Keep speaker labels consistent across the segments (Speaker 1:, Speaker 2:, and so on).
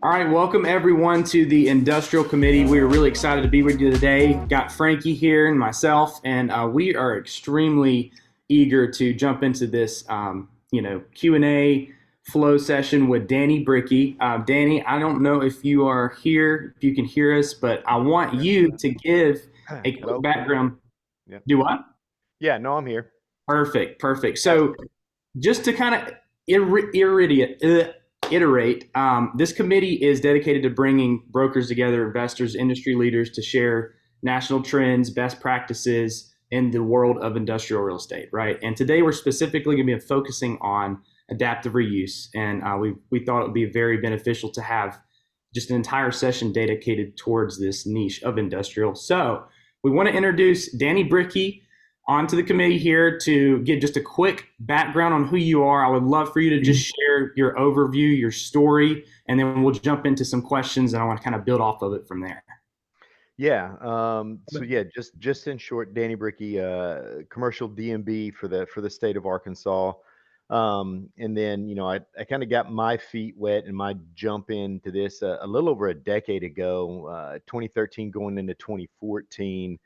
Speaker 1: All right, welcome everyone to the Industrial Committee. We are really excited to be with you today. Got Frankie here and myself, and we are extremely eager to jump into this, Q&A flow session with Danny Brickey. Danny, I don't know if you are here, if you can hear us, but I want you to give a quick
Speaker 2: Hello, can you hear me?
Speaker 1: background.
Speaker 2: Yeah.
Speaker 1: Do what?
Speaker 2: Yeah, no, I'm here.
Speaker 1: Perfect, perfect. So
Speaker 2: Fantastic.
Speaker 1: just to kind of iterate, this committee is dedicated to bringing brokers together, investors, industry leaders to share national trends, best practices in the world of industrial real estate, right? And today we're specifically going to be focusing on adaptive reuse, and we thought it would be very beneficial to have just an entire session dedicated towards this niche of industrial. So we want to introduce Danny Brickey onto the committee here to give just a quick background on who you are. I would love for you to just share your overview, your story, and then we'll jump into some questions and I want to kind of build off of it from there.
Speaker 2: Yeah. So yeah, just in short, Danny Brickey, commercial DMB for the state of Arkansas. And then I kind of got my feet wet and my jump into this a little over a decade ago, 2013 going into 2014.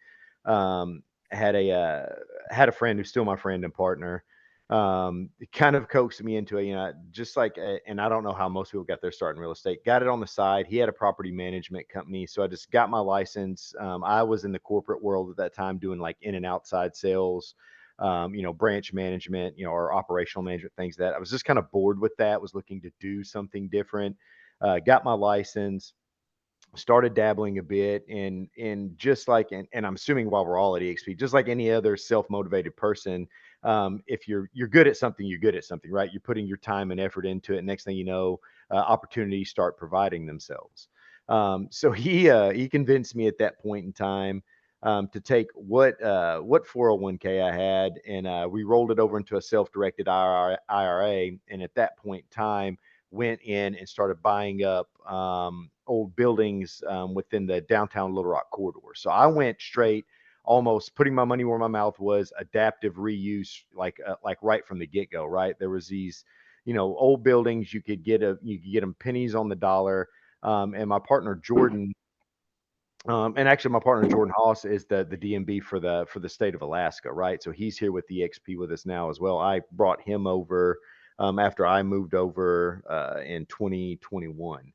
Speaker 2: Had a friend who's still my friend and partner. Kind of coaxed me into it, just like, and I don't know how most people got their start in real estate. Got it on the side. He had a property management company, so I just got my license. I was in the corporate world at that time, doing like in and outside sales, branch management, or operational management things. That I was just kind of bored with that. Was looking to do something different. Got my license, started dabbling a bit in just like, and I'm assuming while we're all at eXp, just like any other self-motivated person, if you're good at something, you're good at something, right? You're putting your time and effort into it. Next thing you know, opportunities start providing themselves. So he convinced me at that point in time, to take what 401k I had, and we rolled it over into a self-directed IRA. And at that point in time, went in and started buying up old buildings within the downtown Little Rock corridor. So I went straight, almost putting my money where my mouth was, adaptive reuse, like right from the get go. Right, there was these, old buildings you could get them pennies on the dollar. And my partner Jordan, and actually my partner Jordan Haas is the DMB for the state of Alaska, right? So he's here with the eXp with us now as well. I brought him over after I moved over in 2021.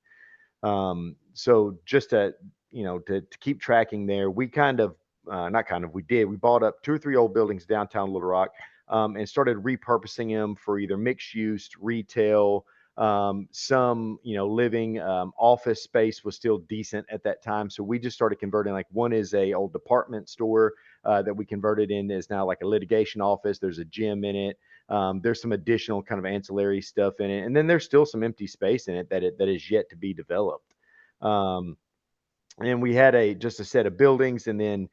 Speaker 2: So just to keep tracking there, we kind of, not kind of, we bought up two or three old buildings downtown Little Rock, and started repurposing them for either mixed use, retail, some, living. Office space was still decent at that time. So we just started converting, like one is a old department store that we converted in, is now like a litigation office. There's a gym in it. There's some additional kind of ancillary stuff in it, and then there's still some empty space in it that is yet to be developed. Um, and we had just a set of buildings, and then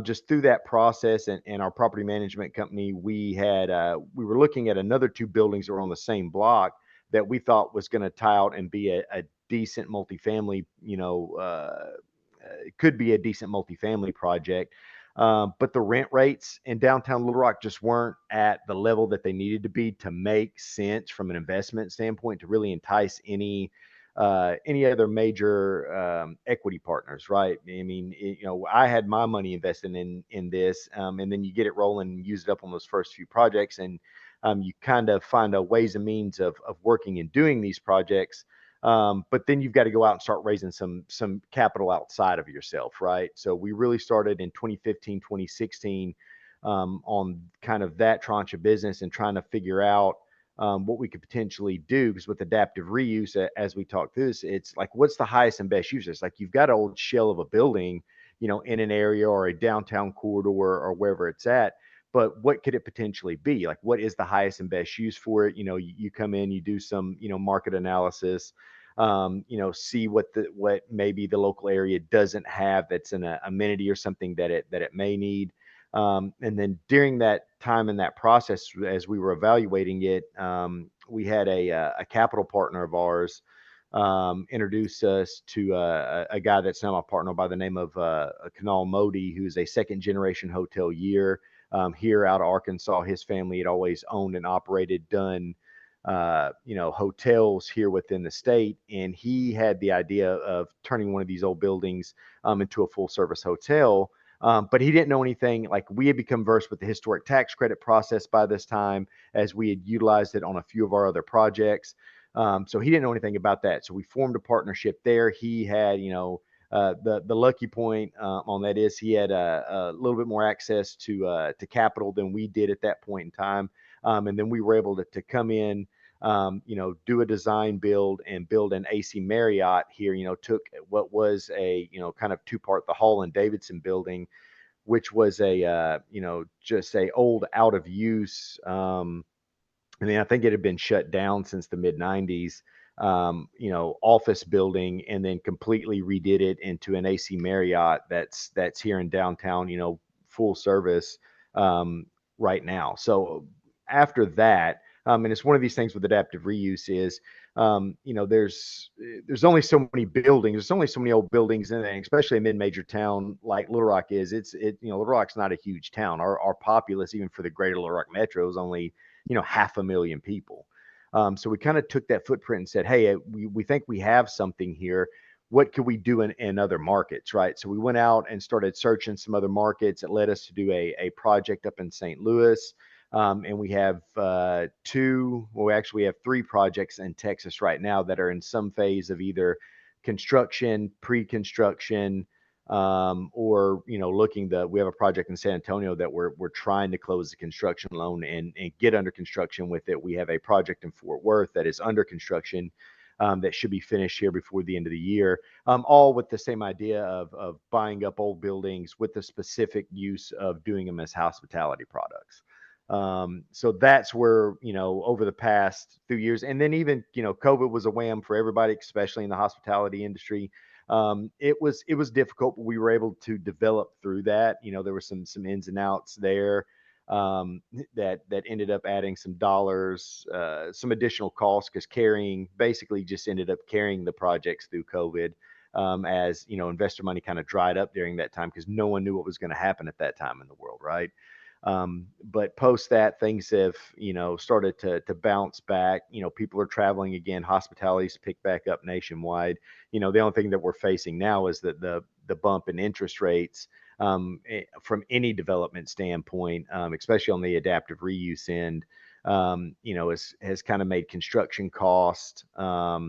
Speaker 2: just through that process, and our property management company, we were looking at another two buildings that were on the same block that we thought was going to tie out and be a decent multifamily, it could be a decent multifamily project. But the rent rates in downtown Little Rock just weren't at the level that they needed to be to make sense from an investment standpoint to really entice any other major equity partners, right? I mean, I had my money invested in this, and then you get it rolling and use it up on those first few projects, and you kind of find a ways and means of working and doing these projects. But then you've got to go out and start raising some capital outside of yourself, right? So we really started in 2015, 2016, on kind of that tranche of business and trying to figure out what we could potentially do. Because with adaptive reuse, as we talk through this, it's like, what's the highest and best use? It's like you've got an old shell of a building, in an area or a downtown corridor or wherever it's at. But what could it potentially be? Like, what is the highest and best use for it? You come in, you do some, market analysis, see what maybe the local area doesn't have that's an amenity or something that it may need. And then during that time in that process, as we were evaluating it, we had a capital partner of ours introduce us to a guy that's now my partner by the name of Kanal Modi, who's a second generation hotelier here out of Arkansas. His family had always owned and operated, done hotels here within the state. And he had the idea of turning one of these old buildings into a full service hotel. But he didn't know anything. Like, we had become versed with the historic tax credit process by this time, as we had utilized it on a few of our other projects. So he didn't know anything about that. So we formed a partnership there. He had, the lucky point on that is he had a little bit more access to capital than we did at that point in time, and then we were able to come in, do a design build and build an AC Marriott here. Took what was a kind of two-part, the Hall and Davidson building, which was a just a old out of use. I mean, I think it had been shut down since the mid 90s, office building, and then completely redid it into an AC Marriott that's here in downtown, full service right now. So after that, and it's one of these things with adaptive reuse is, there's only so many buildings, there's only so many old buildings in it, especially a mid-major town like Little Rock is. Little Rock's not a huge town. Our populace, even for the greater Little Rock metro, is only 500,000 people. So we kind of took that footprint and said, hey, we think we have something here. What could we do in other markets, right? So we went out and started searching some other markets. It led us to do a project up in St. Louis. And we have we have three projects in Texas right now that are in some phase of either construction, pre-construction, or we have a project in San Antonio that we're trying to close the construction loan and get under construction with it. We have a project in Fort Worth that is under construction, that should be finished here before the end of the year, all with the same idea of buying up old buildings with the specific use of doing them as hospitality products. So that's where, over the past few years, and then even, COVID was a wham for everybody, especially in the hospitality industry. It was difficult, but we were able to develop through that. There were some ins and outs there, that ended up adding some dollars, some additional costs, because basically just ended up carrying the projects through COVID, as investor money kind of dried up during that time, because no one knew what was going to happen at that time in the world, right? But post that, things have, started to bounce back. People are traveling again. Hospitality's picked back up nationwide. The only thing that we're facing now is that the bump in interest rates, from any development standpoint, especially on the adaptive reuse end, has kind of made construction cost, uh,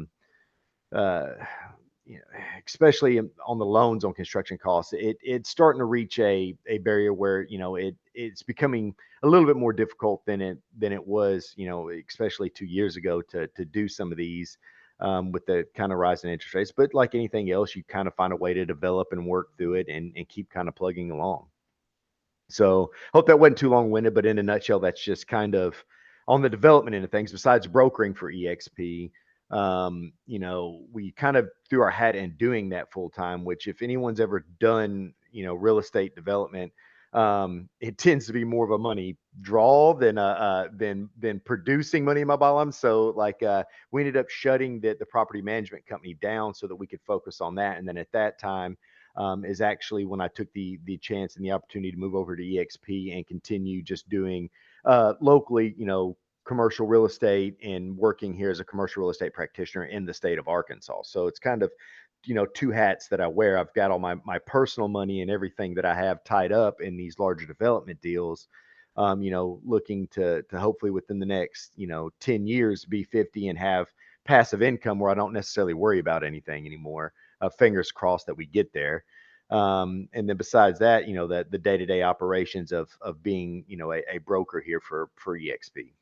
Speaker 2: especially on the loans on construction costs, it's starting to reach a barrier where it's becoming a little bit more difficult than it was, especially 2 years ago, to do some of these, with the kind of rise in interest rates. But like anything else, you kind of find a way to develop and work through it, and keep kind of plugging along. So hope that wasn't too long-winded, but in a nutshell, that's just kind of on the development end of things. Besides brokering for EXP, we kind of threw our hat in doing that full time. Which, if anyone's ever done, real estate development, it tends to be more of a money draw than producing money in my bottom. So, like, we ended up shutting the property management company down so that we could focus on that. And then at that time, is actually when I took the chance and the opportunity to move over to EXP and continue just doing locally, commercial real estate, and working here as a commercial real estate practitioner in the state of Arkansas. So it's kind of, two hats that I wear. I've got all my personal money and everything that I have tied up in these larger development deals. Looking to hopefully within the next, 10 years be 50 and have passive income where I don't necessarily worry about anything anymore. Fingers crossed that we get there. And then besides that, that the day-to-day operations of being, a broker here for EXP.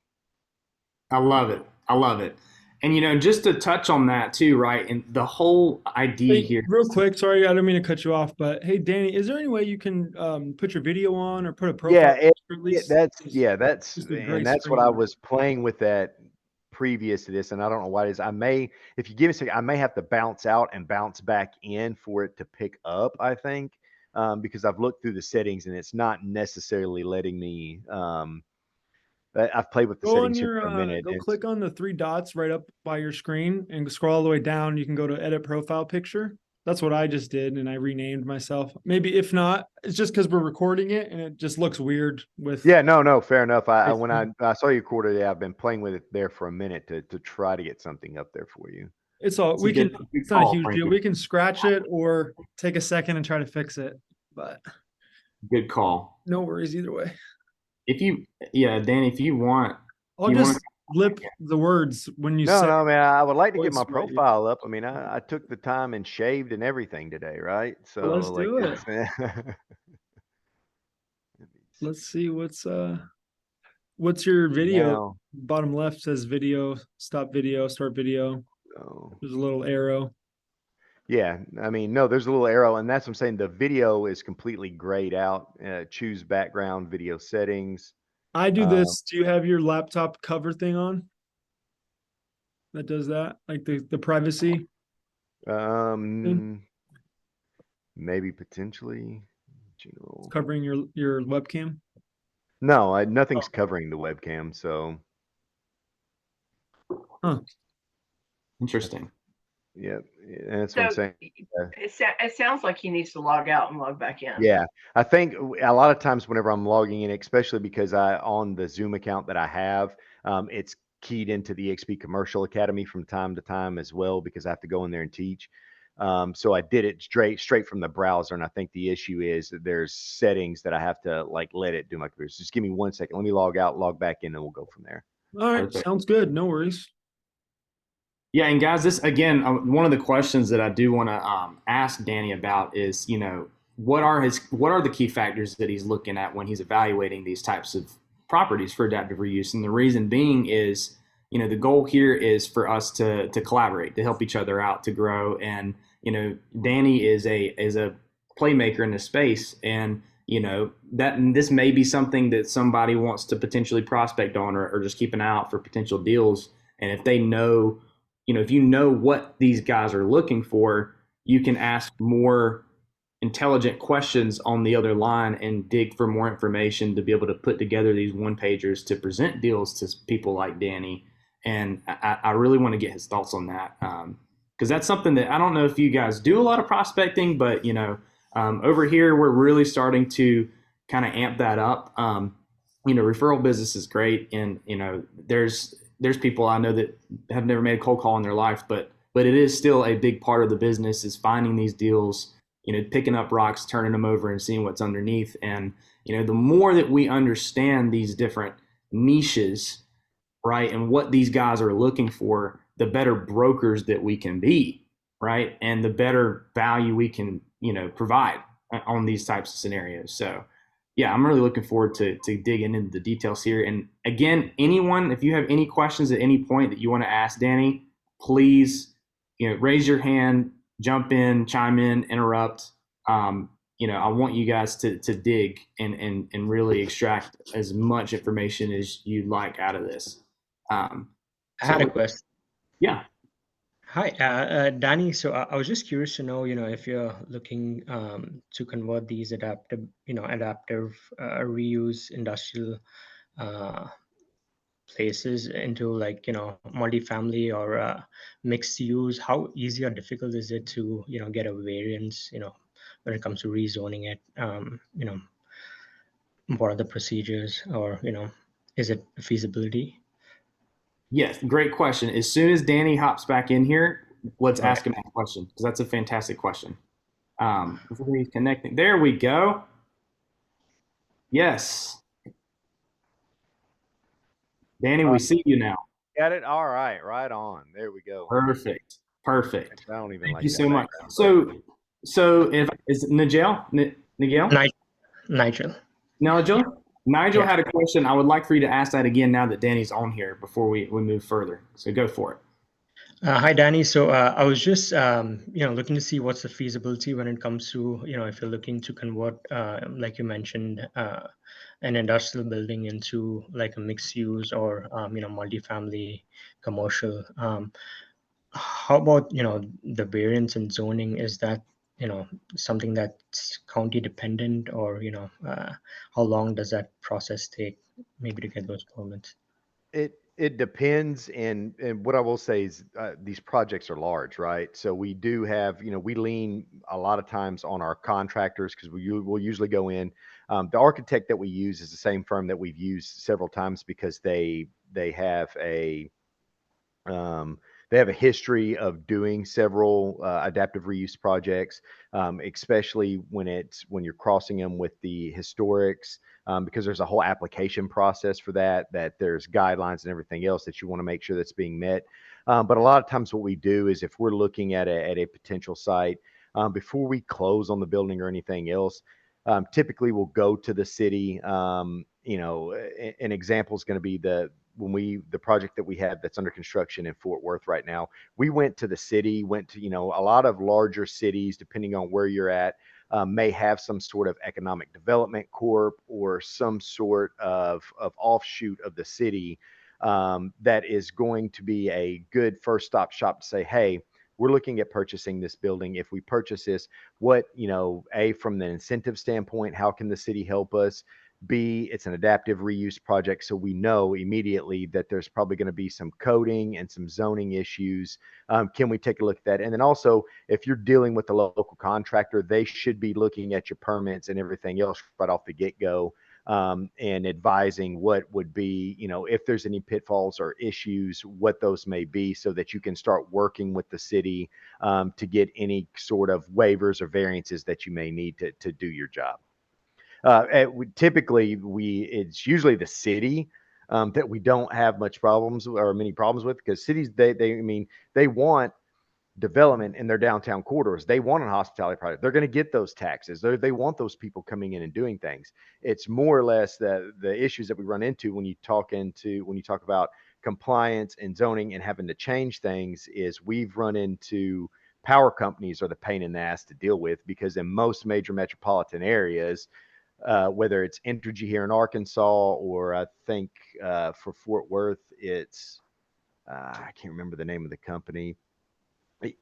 Speaker 1: I love it. I love it. And just to touch on that too, right? And the whole idea
Speaker 3: Hey,
Speaker 1: here.
Speaker 3: real quick, sorry, I don't mean to cut you off, but hey, Danny, is there any way you can put your video on or put a profile
Speaker 2: Yeah,
Speaker 3: picture at
Speaker 2: yeah,
Speaker 3: least?
Speaker 2: that's
Speaker 3: Just a
Speaker 2: and
Speaker 3: gray
Speaker 2: that's what I
Speaker 3: screen.
Speaker 2: was playing with that previous to this, and I don't know why it is. If you give me a second, I may have to bounce out and bounce back in for it to pick up. I think, because I've looked through the settings and it's not necessarily letting me. I've played with the
Speaker 3: Go on
Speaker 2: settings here
Speaker 3: your
Speaker 2: for a minute.
Speaker 3: go click on the three dots right up by your screen and scroll all the way down. You can go to edit profile picture. That's what I just did, and I renamed myself. Maybe if not, it's just because we're recording it and it just looks weird with.
Speaker 2: Yeah, no, fair enough. When
Speaker 3: it's
Speaker 2: I saw you quarter, yeah, I've been playing with it there for a minute to try to get something up there for you.
Speaker 3: it's all
Speaker 1: It's a
Speaker 3: we can.
Speaker 1: good
Speaker 3: It's not a
Speaker 1: call,
Speaker 3: huge deal.
Speaker 1: Frankie.
Speaker 3: We can scratch it or take a second and try to fix it, but
Speaker 1: Good call.
Speaker 3: no worries either way.
Speaker 1: If you, yeah, Danny, if you want,
Speaker 3: I'll
Speaker 1: you want
Speaker 3: just lip the words when you
Speaker 2: No,
Speaker 3: say.
Speaker 2: no, man, I would like to get
Speaker 3: voice
Speaker 2: my
Speaker 3: right here.
Speaker 2: profile up. I mean, I took the time and shaved and everything today, right?
Speaker 3: Well, let's
Speaker 2: So like
Speaker 3: do it.
Speaker 2: it's
Speaker 3: Let's see what's your video.
Speaker 2: now.
Speaker 3: Bottom left says video, stop video, start video.
Speaker 2: So,
Speaker 3: There's a little arrow.
Speaker 2: yeah, I mean, no, there's a little arrow, and that's what I'm saying. The video is completely grayed out. Choose background video settings.
Speaker 3: I do
Speaker 2: Uh,
Speaker 3: this. Do you have your laptop cover thing on? That does that, like the privacy thing,
Speaker 2: maybe potentially general.
Speaker 3: covering your webcam.
Speaker 2: No, nothing's covering the webcam, so
Speaker 3: Huh.
Speaker 1: interesting.
Speaker 2: yeah, and that's what I'm
Speaker 4: So
Speaker 2: saying.
Speaker 4: it sounds like he needs to log out and log back in.
Speaker 2: Yeah, I think a lot of times whenever I'm logging in, especially because on the Zoom account that I have, it's keyed into the eXp Commercial Academy from time to time as well because I have to go in there and teach. So I did it straight from the browser, and I think the issue is that there's settings that I have to like let it do my computer. So just give me 1 second. Let me log out, log back in, and we'll go from there.
Speaker 3: All right,
Speaker 1: Perfect.
Speaker 3: sounds good. No worries.
Speaker 1: Yeah, and guys, this again, one of the questions that I do want to ask Danny about is, what are the key factors that he's looking at when he's evaluating these types of properties for adaptive reuse? And the reason being is, the goal here is for us to collaborate, to help each other out, to grow. And Danny is a playmaker in this space, and this may be something that somebody wants to potentially prospect on, or just keep an eye out for potential deals. And if they know, if you know what these guys are looking for, you can ask more intelligent questions on the other line and dig for more information to be able to put together these one-pagers to present deals to people like Danny. And I really want to get his thoughts on that, because that's something that I don't know if you guys do a lot of prospecting, but over here we're really starting to kind of amp that up. Referral business is great, and there's people I know that have never made a cold call in their life, but it is still a big part of the business is finding these deals, picking up rocks, turning them over, and seeing what's underneath. And the more that we understand these different niches, right, and what these guys are looking for, the better brokers that we can be, right, and the better value we can provide on these types of scenarios. So yeah, I'm really looking forward to digging into the details here. And again, anyone, if you have any questions at any point that you want to ask Danny, please, raise your hand, jump in, chime in, interrupt. I want you guys to dig and really extract as much information as you'd like out of this.
Speaker 5: I had a question.
Speaker 1: Yeah.
Speaker 5: Hi, Danny. So I was just curious to know, if you're looking to convert these adaptive reuse industrial places into multifamily or mixed use. How easy or difficult is it to, get a variance, when it comes to rezoning it? What are the procedures, or, is it a feasibility?
Speaker 1: Yes, great question. As soon as Danny hops back in here, let's
Speaker 5: All
Speaker 1: ask him that question, because that's a fantastic question. Before he's connecting, there we go. Yes, Danny, we see you now.
Speaker 2: Got it. All right, right on. There we go.
Speaker 1: Perfect.
Speaker 2: I don't even
Speaker 1: Thank
Speaker 2: like
Speaker 1: you
Speaker 2: that
Speaker 1: so much.
Speaker 2: background.
Speaker 1: So if is Nigel?
Speaker 5: Nigel.
Speaker 1: Nigel
Speaker 5: Yeah.
Speaker 1: had a question. I would like for you to ask that again now that Danny's on here before we move further. So go for it.
Speaker 5: Hi, Danny. So I was just, looking to see what's the feasibility when it comes to, if you're looking to convert, like you mentioned, an industrial building into like a mixed use or, multifamily commercial. How about, the variance in zoning? Is that, something that's county dependent, or, how long does that process take maybe to get those permits?
Speaker 2: It depends, and what I will say is these projects are large, right? So we do have, we lean a lot of times on our contractors because we'll usually go in. The architect that we use is the same firm that we've used several times because they have a um, they have a history of doing several adaptive reuse projects, especially when you're crossing them with the historics, because there's a whole application process for that. That there's guidelines and everything else that you want to make sure that's being met. But a lot of times, what we do is if we're looking at a potential site, before we close on the building or anything else, typically we'll go to the city. An example is going to be the project that we have that's under construction in Fort Worth right now. We went to the city, went to, a lot of larger cities, depending on where you're at, may have some sort of economic development corp or some sort of offshoot of the city that is going to be a good first stop shop to say, hey, we're looking at purchasing this building. If we purchase this, what, from the incentive standpoint, how can the city help us? B, it's an adaptive reuse project, so we know immediately that there's probably going to be some coding and some zoning issues. Can we take a look at that? And then also, if you're dealing with a local contractor, they should be looking at your permits and everything else right off the get-go, and advising what would be, if there's any pitfalls or issues, what those may be, so that you can start working with the city to get any sort of waivers or variances that you may need to do your job. Typically, it's usually the city that we don't have much problems or many problems with, because cities, they want development in their downtown corridors. They want a hospitality project. They're going to get those taxes. They want those people coming in and doing things. It's more or less the issues that we run into when you talk about compliance and zoning and having to change things. Is we've run into power companies are the pain in the ass to deal with, because in most major metropolitan areas, whether it's Entergy here in Arkansas, or I think for Fort Worth, it's I can't remember the name of the company.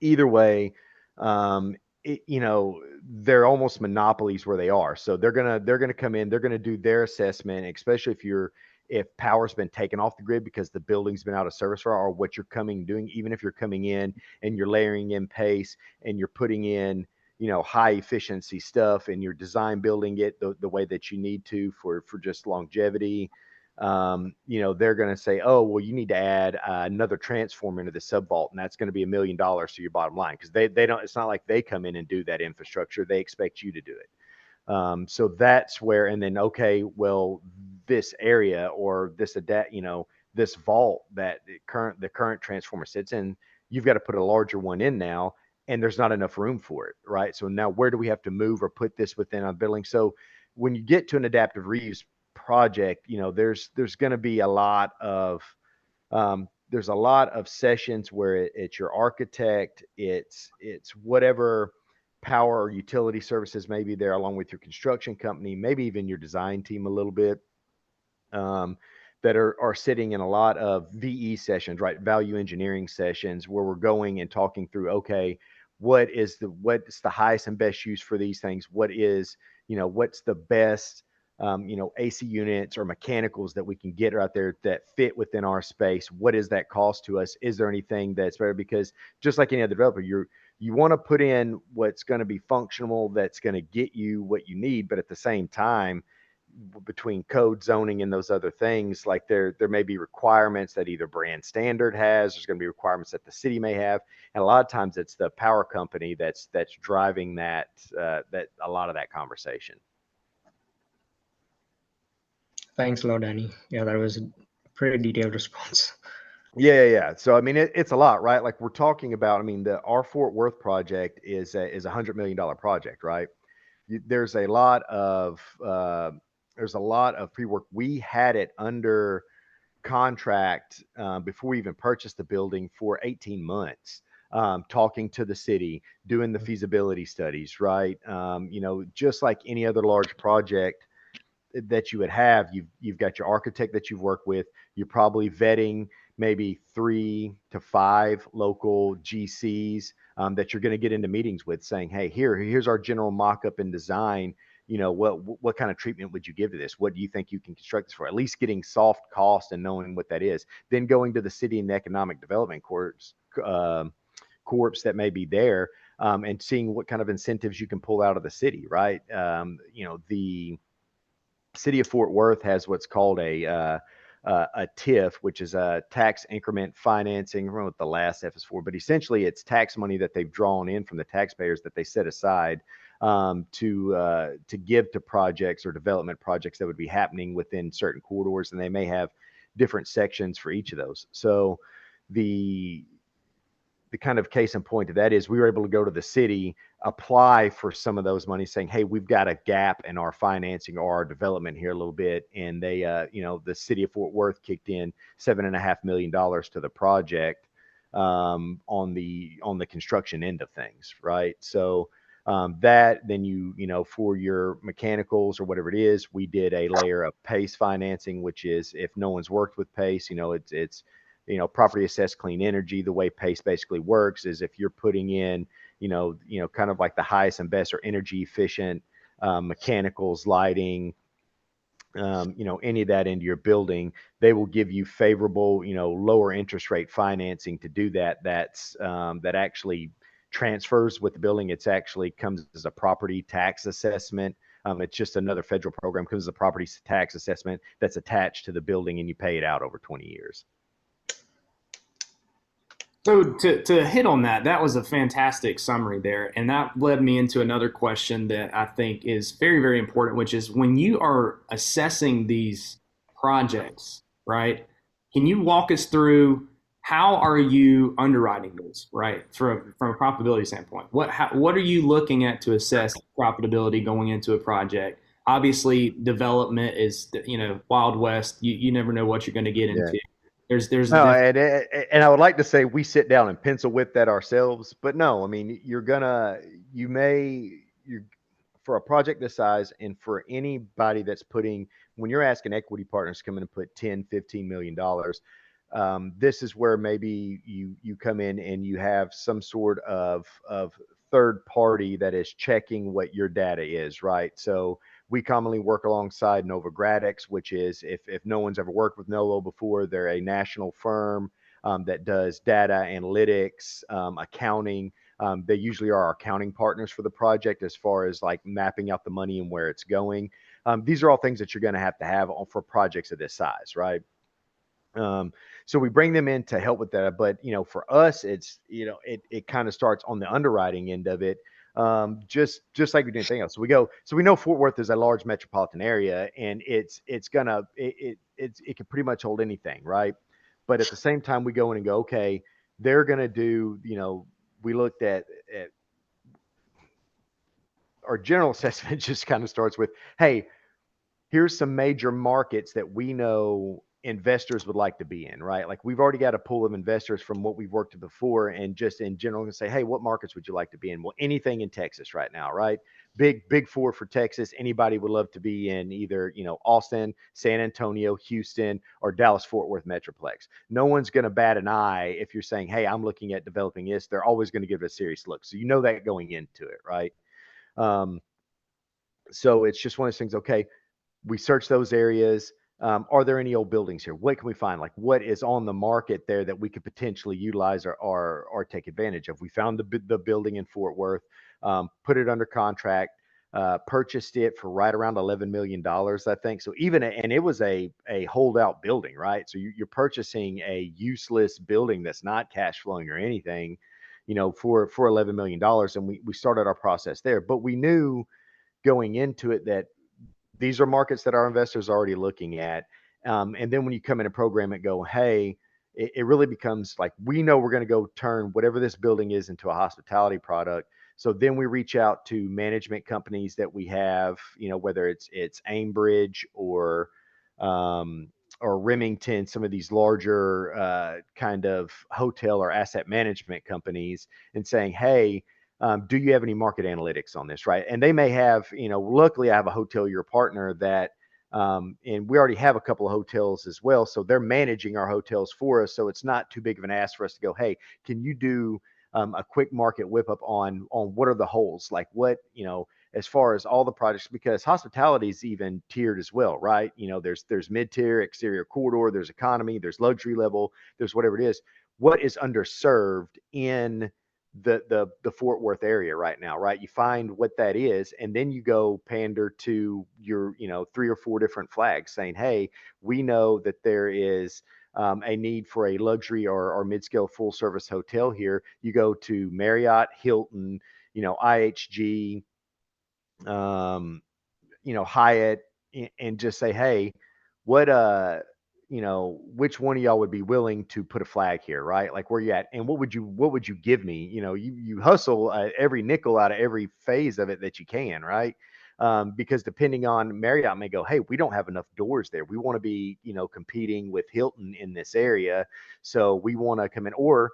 Speaker 2: Either way, they're almost monopolies where they are. So they're gonna come in, they're gonna do their assessment, especially if power's been taken off the grid because the building's been out of service for, or what you're doing, even if you're coming in and you're layering in pace and you're putting in, high efficiency stuff, and you're design building it the way that you need to for just longevity. They're going to say, oh, well, you need to add another transformer into the sub vault, and that's going to be $1 million to your bottom line, because they don't. It's not like they come in and do that infrastructure; they expect you to do it. So that's where, and then okay, well, this area or this this vault that the current transformer sits in, you've got to put a larger one in now, and there's not enough room for it, right? So now where do we have to move or put this within our building? So when you get to an adaptive reuse project, there's going to be a lot of there's a lot of sessions where it's your architect, it's whatever power or utility services may be there, along with your construction company, maybe even your design team a little bit, that are sitting in a lot of VE sessions, right? Value engineering sessions, where we're going and talking through, okay, what's the highest and best use for these things? What's the best AC units or mechanicals that we can get out there that fit within our space? What is that cost to us? Is there anything that's better? Because just like any other developer, you want to put in what's going to be functional, that's going to get you what you need, but at the same time, between code, zoning, and those other things, like there may be requirements that either brand standard has, there's going to be requirements that the city may have, and a lot of times it's the power company that's driving that a lot of that conversation.
Speaker 5: Thanks a lot, Danny. Yeah, that was a pretty detailed response.
Speaker 2: Yeah. So I mean, it's a lot, right? Like we're talking about. I mean, our Fort Worth project is $100 million project, right? There's a lot of pre-work. We had it under contract before we even purchased the building for 18 months. Talking to the city, doing the feasibility studies, right? Just like any other large project that you would have, you've got your architect that you've worked with. You're probably vetting maybe 3 to 5 local GCs that you're going to get into meetings with, saying, hey, here's our general mock-up and design. what kind of treatment would you give to this? What do you think you can construct this for? At least getting soft cost and knowing what that is. Then going to the city and economic development corps that may be there, and seeing what kind of incentives you can pull out of the city, right? The city of Fort Worth has what's called a TIF, which is a tax increment financing. I don't know what the last F is for, but essentially it's tax money that they've drawn in from the taxpayers that they set aside to give to projects or development projects that would be happening within certain corridors, and they may have different sections for each of those. So the kind of case in point of that is we were able to go to the city, apply for some of those money, saying, hey, we've got a gap in our financing or our development here a little bit. And they, the city of Fort Worth kicked in $7.5 million to the project on the construction end of things, right? So that then for your mechanicals or whatever it is, we did a layer of PACE financing, which is, if no one's worked with PACE, it's property assessed clean energy. The way PACE basically works is if you're putting in, kind of like the highest and best or energy efficient mechanicals, lighting, any of that into your building, they will give you favorable, lower interest rate financing to do that. That actually transfers with the building. It's actually comes as a property tax assessment. It's just another federal program, comes as a property tax assessment that's attached to the building, and you pay it out over 20 years.
Speaker 1: So to hit on that was a fantastic summary there. And that led me into another question that I think is very, very important, which is when you are assessing these projects, right? Can you walk us through how are you underwriting those, right? From a profitability standpoint, what are you looking at to assess profitability going into a project? Obviously, development is, Wild West. You never know what you're going to get into. There's
Speaker 2: no, and I would like to say we sit down and pencil whip that ourselves, but no, I mean, for a project this size, and for anybody that's when you're asking equity partners to come in and put $10-15 million, this is where maybe you come in and you have some sort of third party that is checking what your data is, right? So we commonly work alongside Novogradix, which is, if no one's ever worked with Novo before, they're a national firm that does data analytics, accounting. They usually are our accounting partners for the project as far as like mapping out the money and where it's going. These are all things that you're going to have for projects of this size, right? So we bring them in to help with that. But, for us, it's, it kind of starts on the underwriting end of it. Just like we do anything else. So we know Fort Worth is a large metropolitan area, and it can pretty much hold anything, right? But at the same time, we go in and go, okay, they're going to do, we looked at our general assessment just kind of starts with, hey, here's some major markets that we know investors would like to be in, right? Like, we've already got a pool of investors from what we've worked with before, and just in general, and say, hey, what markets would you like to be in? Well, anything in Texas right now, right? Big four for Texas. Anybody would love to be in either, Austin, San Antonio, Houston, or Dallas Fort Worth Metroplex. No one's going to bat an eye if you're saying, hey, I'm looking at developing this. They're always going to give it a serious look. So that going into it, right? So it's just one of those things. Okay, we search those areas. Are there any old buildings here? What can we find? Like, what is on the market there that we could potentially utilize or take advantage of? We found the building in Fort Worth, put it under contract, purchased it for right around $11 million, I think. So and it was a holdout building, right? So you're purchasing a useless building that's not cash flowing or anything, for $11 million. And we started our process there, but we knew going into it that these are markets that our investors are already looking at. And then when you come in a program and go, hey, it really becomes like, we know we're going to go turn whatever this building is into a hospitality product. So then we reach out to management companies that we have, whether it's Aimbridge or Remington, some of these larger kind of hotel or asset management companies, and saying, hey, do you have any market analytics on this, right? And they may have, luckily I have a hotelier partner that, and we already have a couple of hotels as well. So they're managing our hotels for us. So it's not too big of an ask for us to go, hey, can you do a quick market whip up on what are the holes? Like, what, as far as all the projects, because hospitality is even tiered as well, right? You know, there's mid-tier, exterior corridor, there's economy, there's luxury level, there's whatever it is. What is underserved in the Fort Worth area right now, right? You find what that is, and then you go pander to your, you know, 3 or 4 different flags saying, hey, we know that there is a need for a luxury or mid-scale full service hotel here. You go to Marriott, Hilton, you know, IHG, um, you know, Hyatt, and just say, hey, what, you know, which one of y'all would be willing to put a flag here, right? Like, where you at, and what would you give me? You know, you hustle every nickel out of every phase of it that you can, right? Because depending on, Marriott may go, hey, we don't have enough doors there. We want to be, you know, competing with Hilton in this area, so we want to come in. Or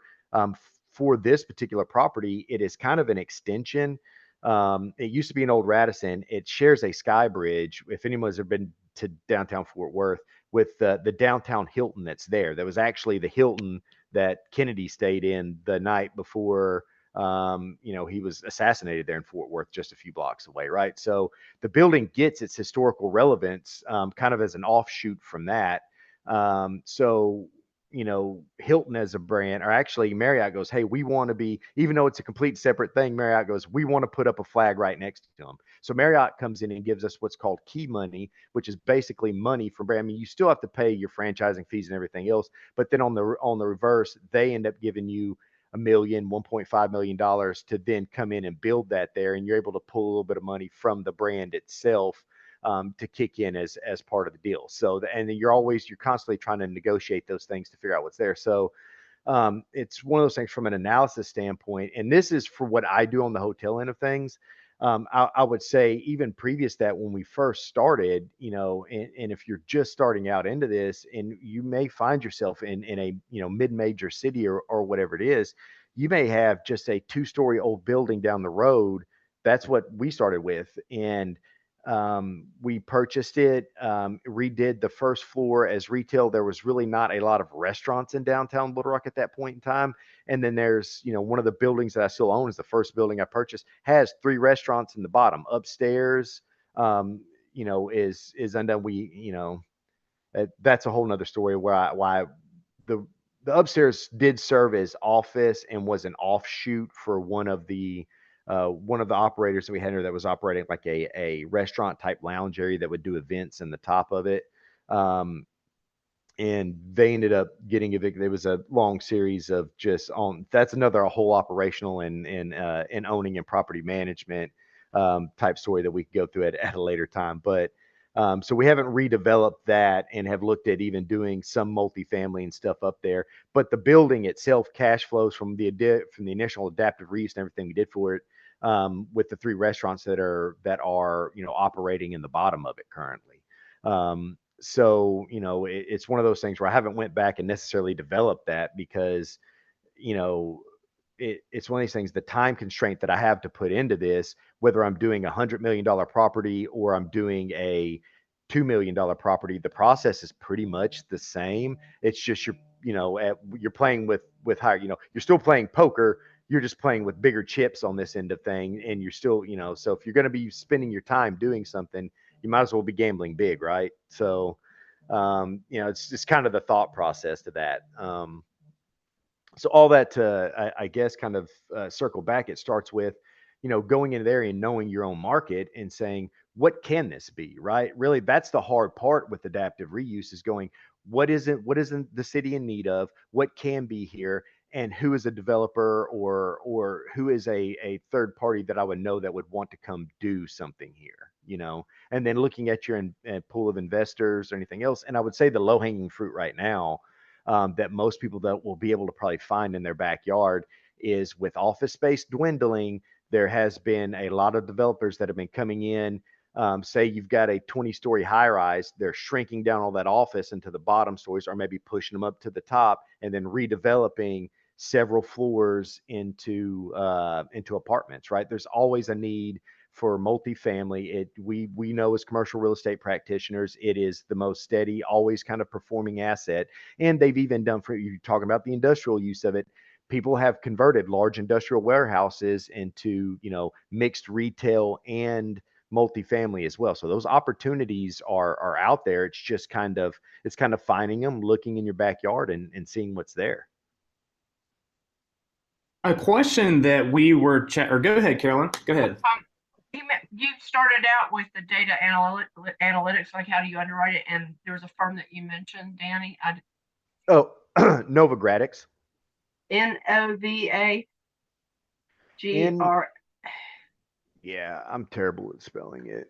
Speaker 2: for this particular property, it is kind of an extension. It used to be an old Radisson. It shares a sky bridge. If anyone's ever been to downtown Fort Worth, with the downtown Hilton that's there, that was actually the Hilton that Kennedy stayed in the night before, you know, he was assassinated there in Fort Worth, just a few blocks away, right? So the building gets its historical relevance kind of as an offshoot from that. So, you know, Hilton as a brand, or actually Marriott goes, hey, we want to be, even though it's a complete separate thing, Marriott goes, we want to put up a flag right next to them. So Marriott comes in and gives us what's called key money, which is basically money from brand. I mean, you still have to pay your franchising fees and everything else, but then on the reverse, they end up giving you $1 million, $1.5 million to then come in and build that there, and you're able to pull a little bit of money from the brand itself to kick in as part of the deal. So, and then you're constantly trying to negotiate those things to figure out what's there. So it's one of those things from an analysis standpoint. And this is for what I do on the hotel end of things. I would say even previous to that, when we first started, you know, and if you're just starting out into this, and you may find yourself in a, you know, mid-major city or whatever it is, you may have just a 2-story old building down the road. That's what we started with. And we purchased it, redid the first floor as retail. There was really not a lot of restaurants in downtown Little Rock at that point in time. And then there's, you know, one of the buildings that I still own is the first building I purchased, has 3 restaurants in the bottom. Upstairs, you know, is undone. We, you know, that's a whole nother story why the upstairs did serve as office and was an offshoot for one of the operators that we had here that was operating like a restaurant type lounge area that would do events in the top of it. And they ended up getting evicted. There was a long series of just on. That's another whole operational and owning and property management type story that we could go through at a later time. But so we haven't redeveloped that and have looked at even doing some multifamily and stuff up there. But the building itself cash flows from the initial adaptive reuse and everything we did for it, with the 3 restaurants that are you know, operating in the bottom of it currently. So, you know, it's one of those things where I haven't went back and necessarily developed that because, you know, it's one of these things, the time constraint that I have to put into this, whether I'm doing $100 million property or I'm doing a $2 million property, the process is pretty much the same. It's just you know, you're playing with higher, you know, you're still playing poker. You're just playing with bigger chips on this end of thing. And you're still, you know, so if you're going to be spending your time doing something, you might as well be gambling big, right? So, you know, it's just kind of the thought process to that. So all that to, I guess, kind of circle back, it starts with, you know, going into there and knowing your own market and saying, what can this be, right? Really, that's the hard part with adaptive reuse, is going, what isn't the city in need of? What can be here? And who is a developer or who is a third party that I would know that would want to come do something here, you know? And then looking at your pool of investors or anything else. And I would say the low hanging fruit right now, that most people that will be able to probably find in their backyard, is with office space dwindling. There has been a lot of developers that have been coming in. Say you've got a 20-story high rise, they're shrinking down all that office into the bottom stories, or maybe pushing them up to the top and then redeveloping several floors into apartments, right? There's always a need for multifamily. We know as commercial real estate practitioners, it is the most steady, always kind of performing asset. And they've even done, for you talking about the industrial use of it, people have converted large industrial warehouses into, mixed retail and multifamily as well. So those opportunities are out there. It's kind of finding them, looking in your backyard and seeing what's there.
Speaker 1: A question that we were or go ahead, Carolyn. Go ahead.
Speaker 4: You started out with the data analytics, like how do you underwrite it? And there was a firm that you mentioned, Danny.
Speaker 2: Oh, Novogradics.
Speaker 4: Novagr.
Speaker 2: Yeah, I'm terrible at spelling it.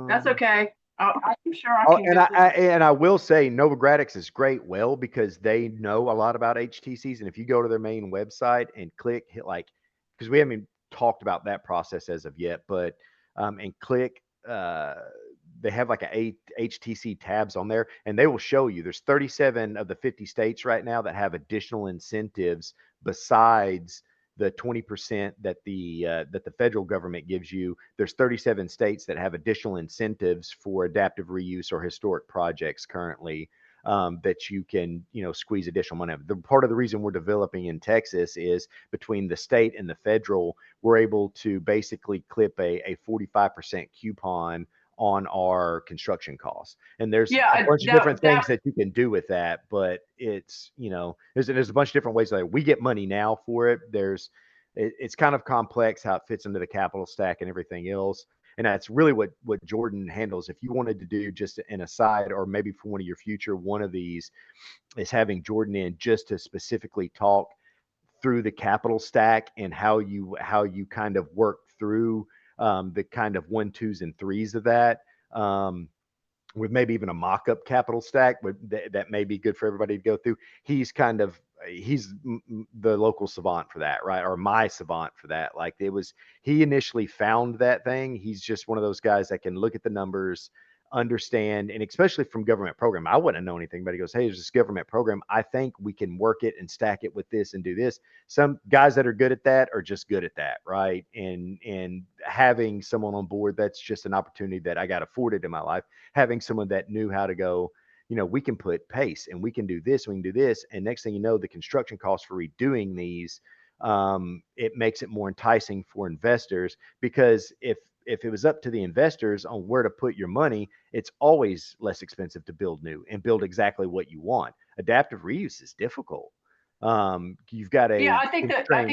Speaker 4: That's okay. I'm sure I can.
Speaker 2: And I will say Novogradics is great, because they know a lot about HTCs. And if you go to their main website and hit because we haven't even talked about that process as of yet, but and click, they have like a HTC tabs on there, and they will show you there's 37 of the 50 states right now that have additional incentives besides the 20% that the federal government gives you. There's 37 states that have additional incentives for adaptive reuse or historic projects currently, that you can, squeeze additional money. The part of the reason we're developing in Texas is between the state and the federal, we're able to basically clip a 45% coupon on our construction costs. And there's a bunch of different things that you can do with that, but it's, there's a bunch of different ways that we get money now for it. It's kind of complex how it fits into the capital stack and everything else. And that's really what Jordan handles. If you wanted to do just an aside, or maybe for one of your future, one of these is having Jordan in just to specifically talk through the capital stack and how you kind of work through the kind of 1, 2s, and 3s of that, with maybe even a mock-up capital stack, but that may be good for everybody to go through. He's the local savant for that, right? Or my savant for that. Like, he initially found that thing. He's just one of those guys that can look at the numbers, understand, and especially from government program. I wouldn't know anything, but he goes, hey, there's this government program. I think we can work it and stack it with this and do this. Some guys that are good at that are just good at that, right? And having someone on board, that's just an opportunity that I got afforded in my life. Having someone that knew how to go, we can put pace and we can do this, we can do this. And next thing you know, the construction costs for redoing these, it makes it more enticing for investors, because if it was up to the investors on where to put your money, it's always less expensive to build new and build exactly what you want. Adaptive reuse is difficult. You've got
Speaker 4: I think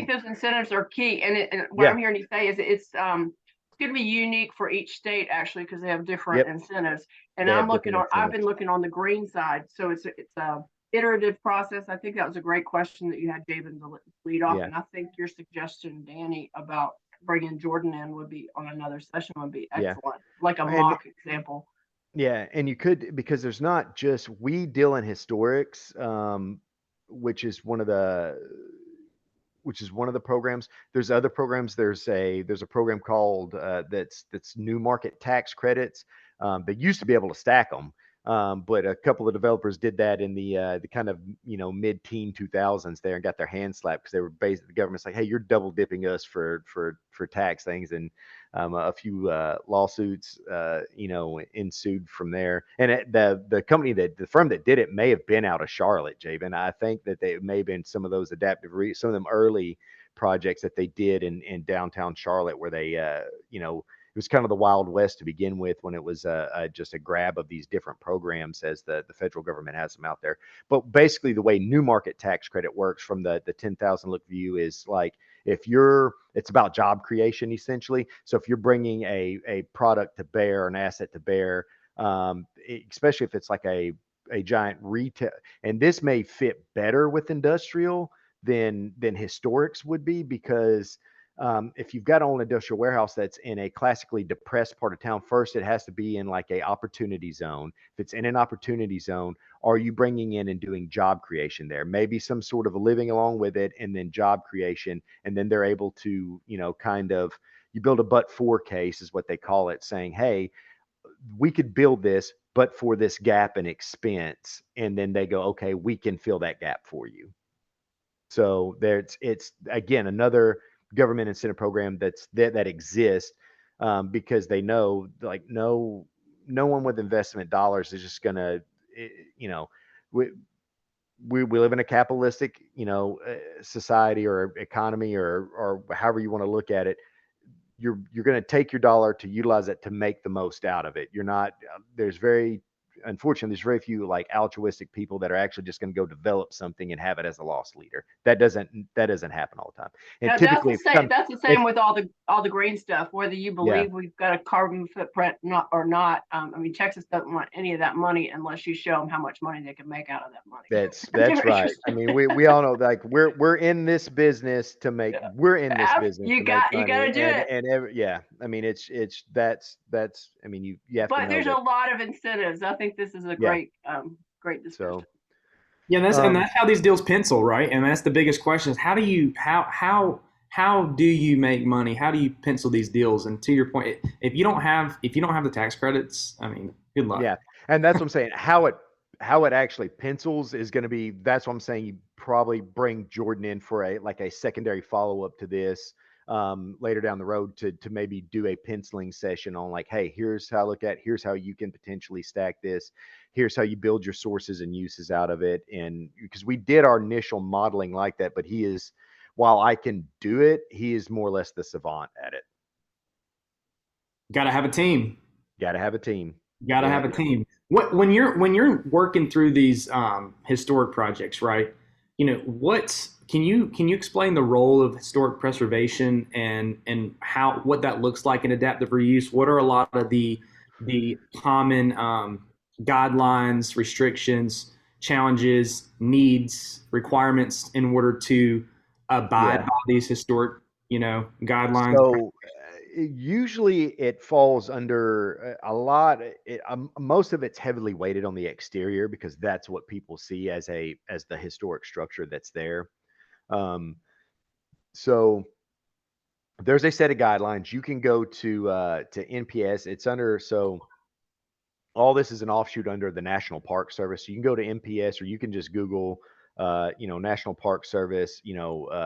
Speaker 4: those incentives are key. And what I'm hearing you say is it's going to be unique for each state, actually, because they have different incentives. And I've been looking on the green side. So it's a iterative process. I think that was a great question that you had, Jaben, to lead off. And I think your suggestion, Danny, about bringing Jordan in would be on another session would be excellent, like a mock example.
Speaker 2: Yeah, and you could, because there's not just, we deal in historics, which is one of the programs. There's other programs. There's a program called that's new market tax credits. They used to be able to stack them, but a couple of developers did that in the kind of mid-teen 2000s there, and got their hands slapped because they were the government's like, hey, you're double dipping us for tax things, and a few lawsuits ensued from there. And the firm that did it may have been out of Charlotte, Jaben. I think that they may have been some of those some of them early projects that they did in downtown Charlotte, where they it was kind of the Wild West to begin with, when it was just a grab of these different programs as the federal government has them out there. But basically, the way new market tax credit works from the 10,000 look view is like, it's about job creation, essentially. So if you're bringing a product to bear, an asset to bear, especially if it's like a giant retail, and this may fit better with industrial than historics would be, because if you've got an old industrial warehouse that's in a classically depressed part of town, first it has to be in like a opportunity zone. If it's in an opportunity zone, are you bringing in and doing job creation there? Maybe some sort of a living along with it, and then job creation, and then they're able to, kind of, you build a but-for case is what they call it, saying, hey, we could build this, but for this gap in expense, and then they go, okay, we can fill that gap for you. So it's again another government incentive program that exists, because they know, like, no one with investment dollars is just gonna, we live in a capitalistic, society or economy or however you want to look at it. You're going to take your dollar to utilize it to make the most out of it. You're not, unfortunately, there's very few like altruistic people that are actually just going to go develop something and have it as a loss leader. That doesn't happen all the time. And typically
Speaker 4: that's the same with all the green stuff, whether you believe we've got a carbon footprint or not. I mean, Texas doesn't want any of that money unless you show them how much money they can make out of that money.
Speaker 2: That's right. I mean, we all know, like, we're in this business to make, we're in this business
Speaker 4: you
Speaker 2: to make money,
Speaker 4: you got to do it.
Speaker 2: And I mean, that's I mean, you have to know.
Speaker 4: But there's a lot of incentives. I think this is a great discussion.
Speaker 2: So
Speaker 1: yeah, and that's how these deals pencil, right? And that's the biggest question: is how do you make money? How do you pencil these deals? And to your point, if you don't have the tax credits, I mean, good luck.
Speaker 2: Yeah, and that's what I'm saying. How it actually pencils is going to be. That's what I'm saying. You probably bring Jordan in for a secondary follow up to this later down the road to maybe do a penciling session on, like, hey, here's how here's how you can potentially stack this. Here's how you build your sources and uses out of it. And because we did our initial modeling like that, but while I can do it, he is more or less the savant at it.
Speaker 1: Got to have a team.
Speaker 2: Got to have a team.
Speaker 1: When you're working through these historic projects, right? Can you explain the role of historic preservation and what that looks like in adaptive reuse? What are a lot of the common guidelines, restrictions, challenges, needs, requirements in order to abide by these historic, guidelines?
Speaker 2: So usually it falls under a lot. Most of it's heavily weighted on the exterior because that's what people see as the historic structure that's there. So there's a set of guidelines. You can go to NPS. It's under, so all this is an offshoot under the National Park Service. So you can go to NPS, or you can just Google, National Park Service,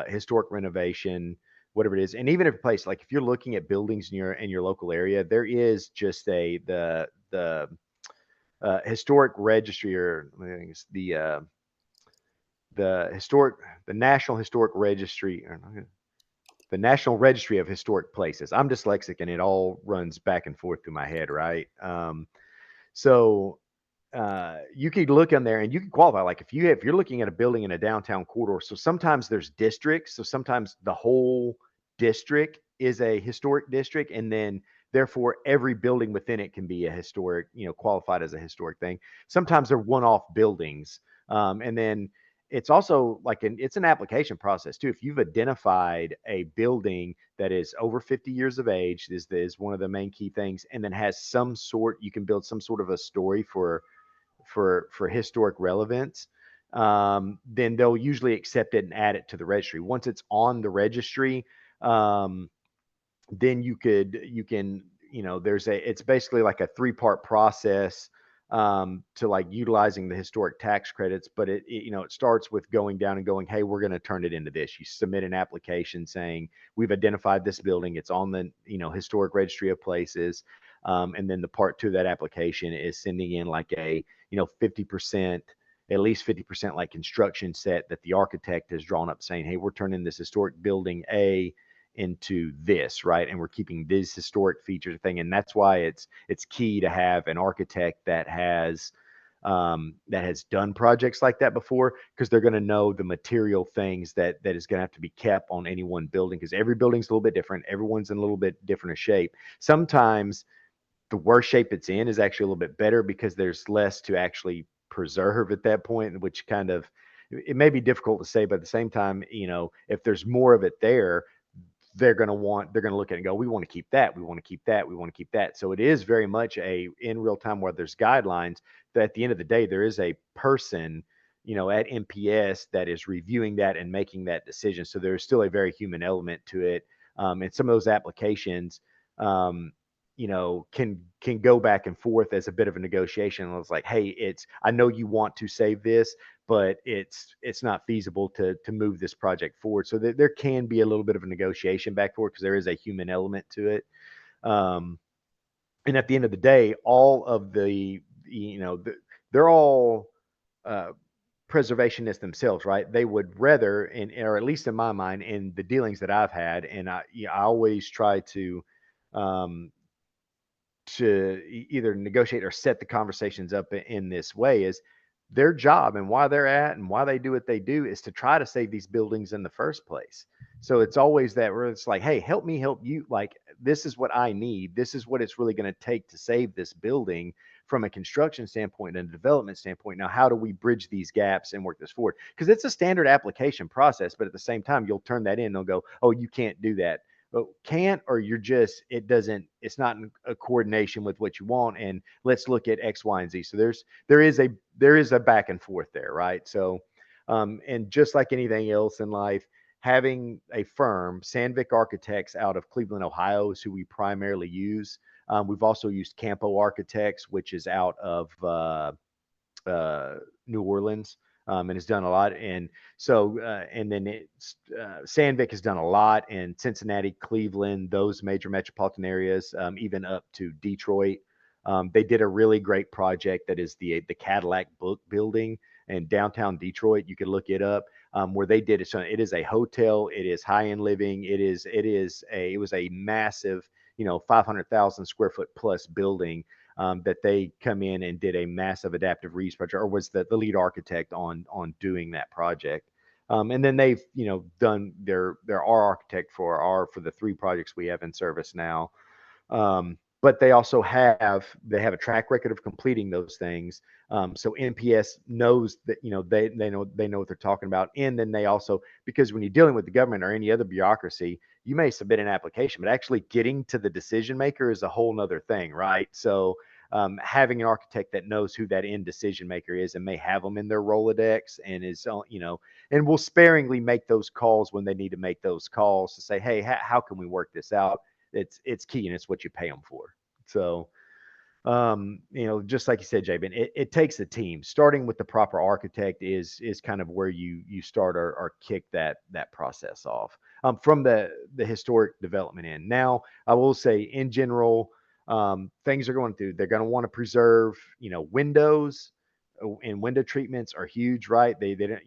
Speaker 2: historic renovation, whatever it is. And even if a place, like if you're looking at buildings in your local area, there is just the historic registry, or I think it's the National Historic Registry, or the National Registry of Historic Places. I'm dyslexic and it all runs back and forth through my head, right? So you could look in there and you can qualify. Like if you're looking at a building in a downtown corridor, so sometimes there's districts. So sometimes the whole district is a historic district, and then therefore every building within it can be a historic, qualified as a historic thing. Sometimes they're one-off buildings. And then it's also it's an application process too. If you've identified a building that is over 50 years of age, is one of the main key things, and then has you can build some sort of a story for historic relevance, then they'll usually accept it and add it to the registry. Once it's on the registry, then you can, it's basically like a 3-part process to like utilizing the historic tax credits, but it starts with going down and going, hey, we're going to turn it into this. You submit an application saying we've identified this building. It's on the, historic registry of places. And then the part 2 of that application is sending in like a, 50%, at least 50% like construction set that the architect has drawn up saying, hey, we're turning this historic building A into this, right? And we're keeping this historic feature thing. And that's why it's key to have an architect that has done projects like that before, because they're going to know the material things that is going to have to be kept on any one building, because every building's a little bit different. Everyone's in a little bit different a shape. Sometimes the worst shape it's in is actually a little bit better because there's less to actually preserve at that point, which kind of, it may be difficult to say, but at the same time, if there's more of it there, they're going to look at it and go, we want to keep that. We want to keep that. We want to keep that. So it is very much in real time where there's guidelines that at the end of the day, there is a person, at NPS that is reviewing that and making that decision. So there's still a very human element to it. And some of those applications, can go back and forth as a bit of a negotiation. It's like, hey, I know you want to save this, but it's not feasible to move this project forward. So there can be a little bit of a negotiation back forward because there is a human element to it. And at the end of the day, all of they're all preservationists themselves, right? They would rather, or at least in my mind, in the dealings that I've had, and I always try um, to either negotiate or set the conversations up in this way, is their job and why they're at and why they do what they do is to try to save these buildings in the first place. So it's always that where it's like, hey, help me help you. Like, this is what I need. This is what it's really going to take to save this building from a construction standpoint and a development standpoint. Now, how do we bridge these gaps and work this forward? Because it's a standard application process, but at the same time, you'll turn that in and they'll go, oh, you can't do that. But can't, or you're just, it's not in a coordination with what you want. And let's look at X, Y, and Z. So there is a back and forth there, right? So, and just like anything else in life, having a firm, Sandvik Architects out of Cleveland, Ohio, is who we primarily use. We've also used Campo Architects, which is out of New Orleans, and has done a lot. And so, and then Sandvik has done a lot in Cincinnati, Cleveland, those major metropolitan areas, even up to Detroit. They did a really great project that is the Cadillac Book Building in downtown Detroit. You could look it up. Where they did it. So it is a hotel. It is high-end living. It was a massive, 500,000 square foot plus building that they come in and did a massive adaptive reuse project, or was the lead architect on doing that project. And then they've, done their our architect for the 3 projects we have in service now. But they also have a track record of completing those things. So NPS knows that, they know what they're talking about. And then they also, because when you're dealing with the government or any other bureaucracy, you may submit an application, but actually getting to the decision maker is a whole nother thing, right? So having an architect that knows who that end decision maker is and may have them in their Rolodex and is, and will sparingly make those calls when they need to make those calls to say, hey, how can we work this out? It's key, and it's what you pay them for. So, just like you said, Jaben, it takes a team. Starting with the proper architect is kind of where you start or kick that process off, from the historic development end. Now, I will say, in general, things are going through. They're going to want to preserve, windows. And window treatments are huge, right? They don't,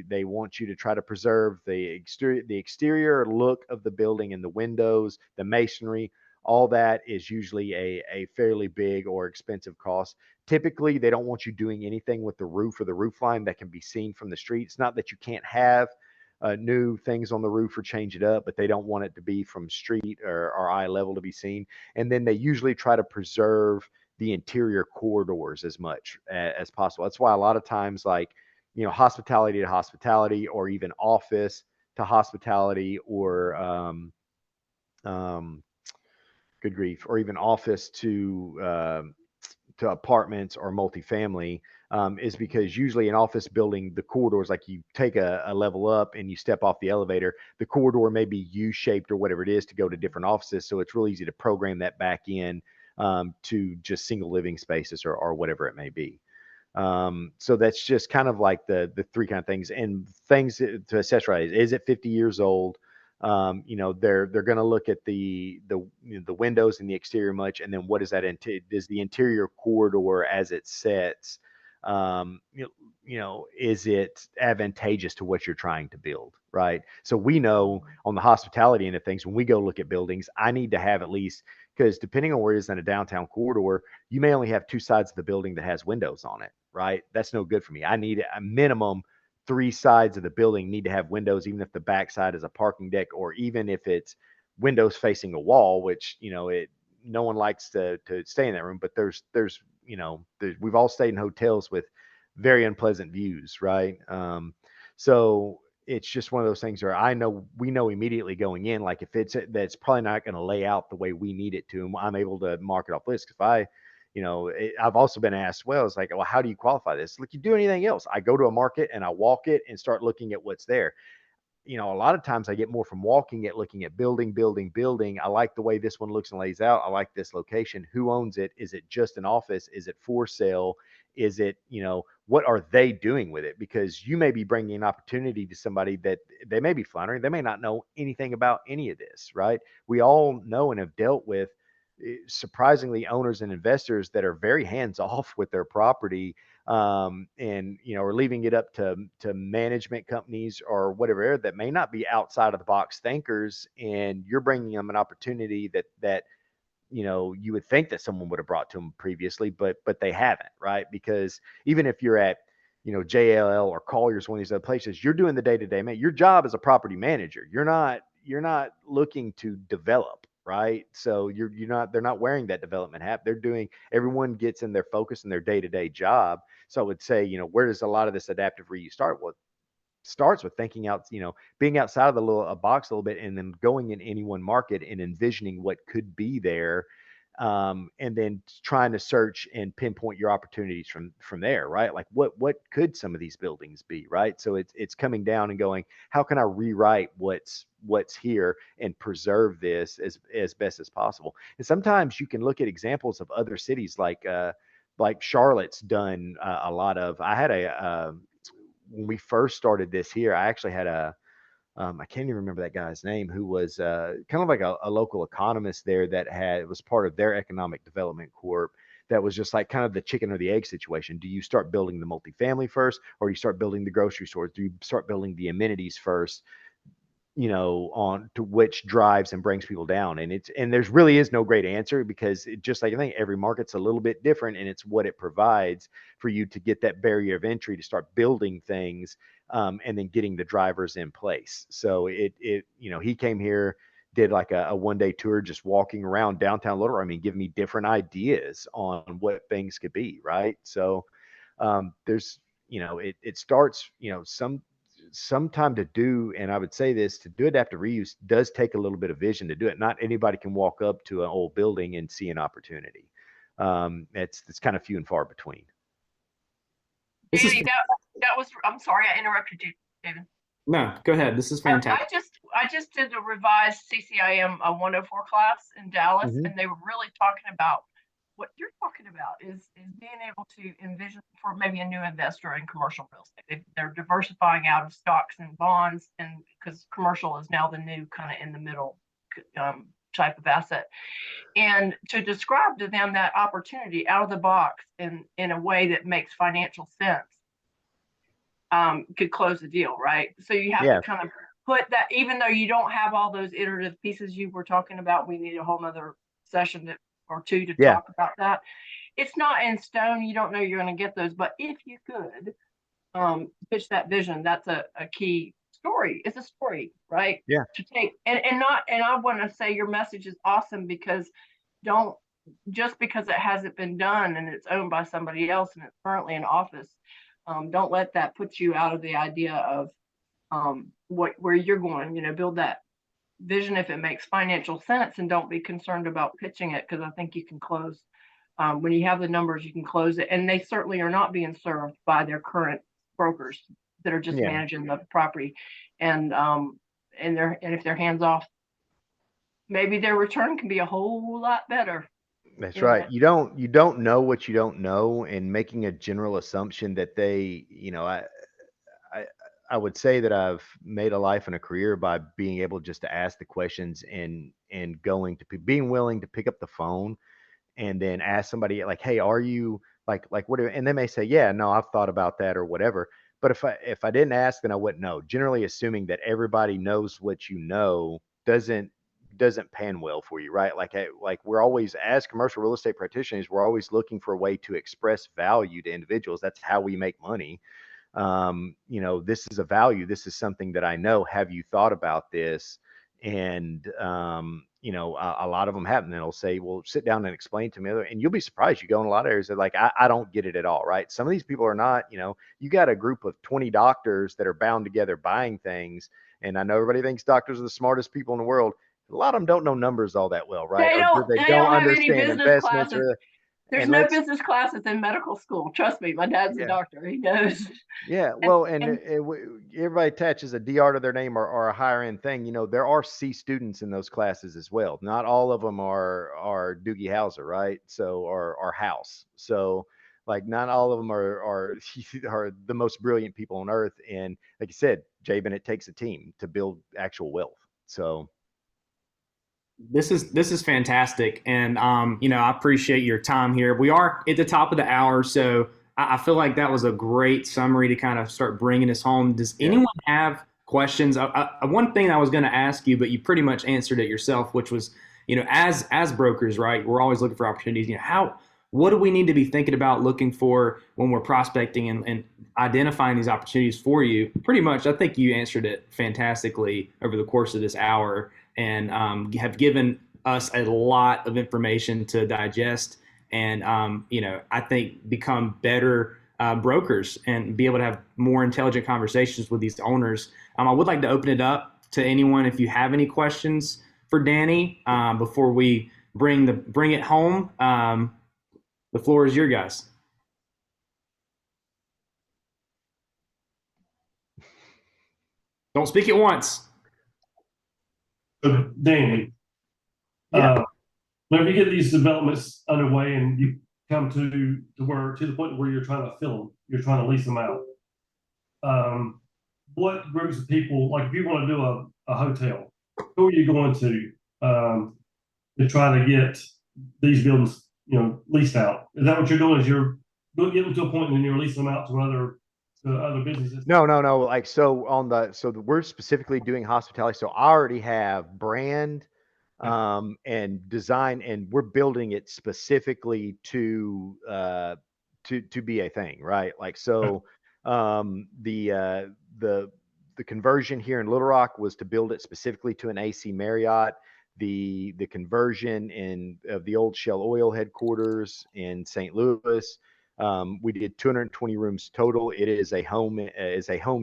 Speaker 2: they want you to try to preserve the exterior look of the building and the windows, the masonry. All that is usually a fairly big or expensive cost. Typically, they don't want you doing anything with the roof or the roof line that can be seen from the street. It's not that you can't have new things on the roof or change it up, but they don't want it to be from street or eye level to be seen. And then they usually try to preserve the interior corridors as much as possible. That's why a lot of times, like, hospitality to hospitality, or even office to hospitality, or good grief, or even office to apartments or multifamily, is because usually an office building, the corridors, like you take a level up and you step off the elevator, the corridor may be U-shaped or whatever it is to go to different offices. So it's really easy to program that back in to just single living spaces or whatever it may be. So that's just kind of like the 3 kind of things, and things to assess, right? Is it 50 years old? They're going to look at the windows and the exterior much, and then what does that does the interior corridor as it sets, is it advantageous to what you're trying to build, right? So we know on the hospitality end of things, when we go look at buildings, I need to have at least, because depending on where it is in a downtown corridor, you may only have 2 sides of the building that has windows on it, right? That's no good for me. I need a minimum 3 sides of the building need to have windows, even if the back side is a parking deck, or even if it's windows facing a wall, which, no one likes to stay in that room, but there's we've all stayed in hotels with very unpleasant views, right? So it's just one of those things where we know immediately going in, like, if that's probably not going to lay out the way we need it to, and I'm able to mark it off list. If I've also been asked, well, it's like, well, how do you qualify this? Like, you do anything else. I go to a market and I walk it and start looking at what's there. A lot of times I get more from walking it, looking at building. I like the way this one looks and lays out. I like this location. Who owns it? Is it just an office? Is it for sale? Is it, what are they doing with it? Because you may be bringing an opportunity to somebody that they may be floundering. They may not know anything about any of this, right? We all know and have dealt with, surprisingly, owners and investors that are very hands off with their property, and or leaving it up to management companies or whatever that may not be outside of the box thinkers, and you're bringing them an opportunity that you would think that someone would have brought to them previously, but they haven't, right? Because even if you're at JLL or Colliers, one of these other places, you're doing the day-to-day man. Your job as a property manager. You're not looking to develop, right? So they're not wearing that development hat. Everyone gets in their focus in their day-to-day job. So I would say, where does a lot of this adaptive reuse start? Well, starts with thinking out, being outside of the little box a little bit, and then going in any one market and envisioning what could be there, and then trying to search and pinpoint your opportunities from there, right? Like what could some of these buildings be, right? So it's coming down and going, how can I rewrite what's here and preserve this as best as possible? And sometimes you can look at examples of other cities like Charlotte's done a lot of. I had when we first started this here, I actually had I can't even remember that guy's name, who was kind of like a local economist there that was part of their economic development corp. That was just like kind of the chicken or the egg situation. Do you start building the multifamily first, or do you start building the grocery stores? Do you start building the amenities first? On to which drives and brings people down. And there's really is no great answer, because just like I think every market's a little bit different, and it's what it provides for you to get that barrier of entry to start building things, and then getting the drivers in place. So he came here, did like a 1-day tour, just walking around downtown Little Rock. I mean, giving me different ideas on what things could be, right? So there's it starts some time to do. And I would say this, to do adaptive reuse does take a little bit of vision to do it. Not anybody can walk up to an old building and see an opportunity. It's kind of few and far between.
Speaker 4: Danny, that was, I'm sorry, I interrupted you, David.
Speaker 1: No, go ahead. This is fantastic.
Speaker 4: I just did a revised CCIM 104 class in Dallas, and they were really talking about what you're talking about is being able to envision for maybe a new investor in commercial real estate. They're diversifying out of stocks and bonds, and because commercial is now the new kind of in the middle type of asset, and to describe to them that opportunity out of the box in a way that makes financial sense, could close the deal, right? So you have to kind of put that, even though you don't have all those iterative pieces you were talking about, we need a whole nother session or two to talk about that. It's not in stone. You don't know you're going to get those, but if you could pitch that vision, that's a key story. It's a story, right?
Speaker 2: Yeah.
Speaker 4: To take and I want to say your message is awesome, because just because it hasn't been done and it's owned by somebody else and it's currently in office, don't let that put you out of the idea of where you're going. Build that vision if it makes financial sense, and don't be concerned about pitching it, because I think you can close when you have the numbers. You can close it, and they certainly are not being served by their current brokers that are just managing the property, and if they're hands off, maybe their return can be a whole lot better.
Speaker 2: That's right. You don't know what you don't know, and making a general assumption that they, I would say that I've made a life and a career by being able just to ask the questions and being willing to pick up the phone and then ask somebody like, hey, are you like what? And they may say, yeah, no, I've thought about that or whatever. But if I didn't ask, then I wouldn't know. Generally assuming that everybody knows what you know doesn't pan well for you, right? Like we're always, as commercial real estate practitioners, we're always looking for a way to express value to individuals. That's how we make money. This is a value. This is something that I know. Have you thought about this? And, a lot of them haven't. And they'll say, well, sit down and explain to me. And you'll be surprised. You go in a lot of areas that like, I don't get it at all, right? Some of these people are not, you got a group of 20 doctors that are bound together buying things. And I know everybody thinks doctors are the smartest people in the world. A lot of them don't know numbers all that well, right?
Speaker 4: They don't have any business classes. There's no business classes in medical school. Trust me, my dad's a doctor. He knows.
Speaker 2: Yeah, well, and everybody attaches a DR to their name or a higher end thing. There are C students in those classes as well. Not all of them are Doogie Howser, right? So or House. So like not all of them are the most brilliant people on earth. And like you said, Jaben, it takes a team to build actual wealth. So.
Speaker 1: This is fantastic, and I appreciate your time here. We are at the top of the hour, so I feel like that was a great summary to kind of start bringing us home. Does anyone have questions? One thing I was going to ask you, but you pretty much answered it yourself, which was, as brokers, right? We're always looking for opportunities. What do we need to be thinking about looking for when we're prospecting and identifying these opportunities for you? Pretty much, I think you answered it fantastically over the course of this hour, and have given us a lot of information to digest, and I think become better brokers and be able to have more intelligent conversations with these owners. I would like to open it up to anyone if you have any questions for Danny before we bring it home. The floor is your guys. Don't speak at once.
Speaker 6: Danny, whenever you get these developments underway and you come to the point where you're trying to fill them, you're trying to lease them out. What groups of people, like if you want to do a hotel, who are you going to try to get these buildings, leased out? Is that what you're doing? Is you're getting to a point and then you're leasing them out to other businesses?
Speaker 2: No. Like, we're specifically doing hospitality. So I already have brand, and design, and we're building it specifically to be a thing, right? Like, so, the conversion here in Little Rock was to build it specifically to an AC Marriott. The conversion of the old Shell Oil headquarters in St. Louis, we did 220 rooms total. It is a home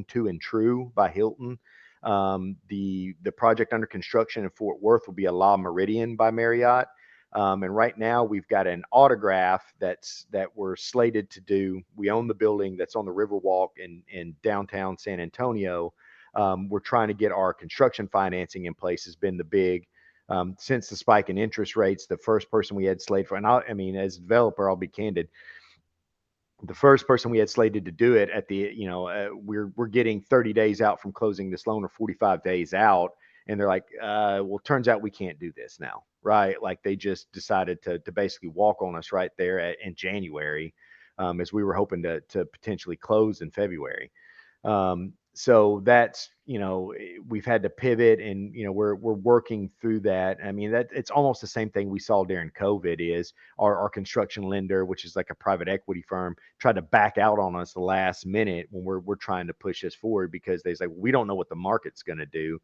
Speaker 2: to and true by Hilton. The project under construction in Fort Worth will be a La Meridian by Marriott. And right now we've got an Autograph that we're slated to do. We own the building that's on the Riverwalk in downtown San Antonio. We're trying to get our construction financing in place. Has been the big, since the spike in interest rates, the first person we had slated for, and I mean, as a developer, I'll be candid, the first person we had slated to do it we're getting 30 days out from closing this loan, or 45 days out. And they're like, well, turns out we can't do this now. Right. Like, they just decided to basically walk on us right there in January, as we were hoping to potentially close in February. So that's, we've had to pivot, and, we're working through that. I mean, that it's almost the same thing we saw during COVID. Is our construction lender, which is like a private equity firm, tried to back out on us the last minute when we're trying to push this forward, because they say, we don't know what the market's going to do.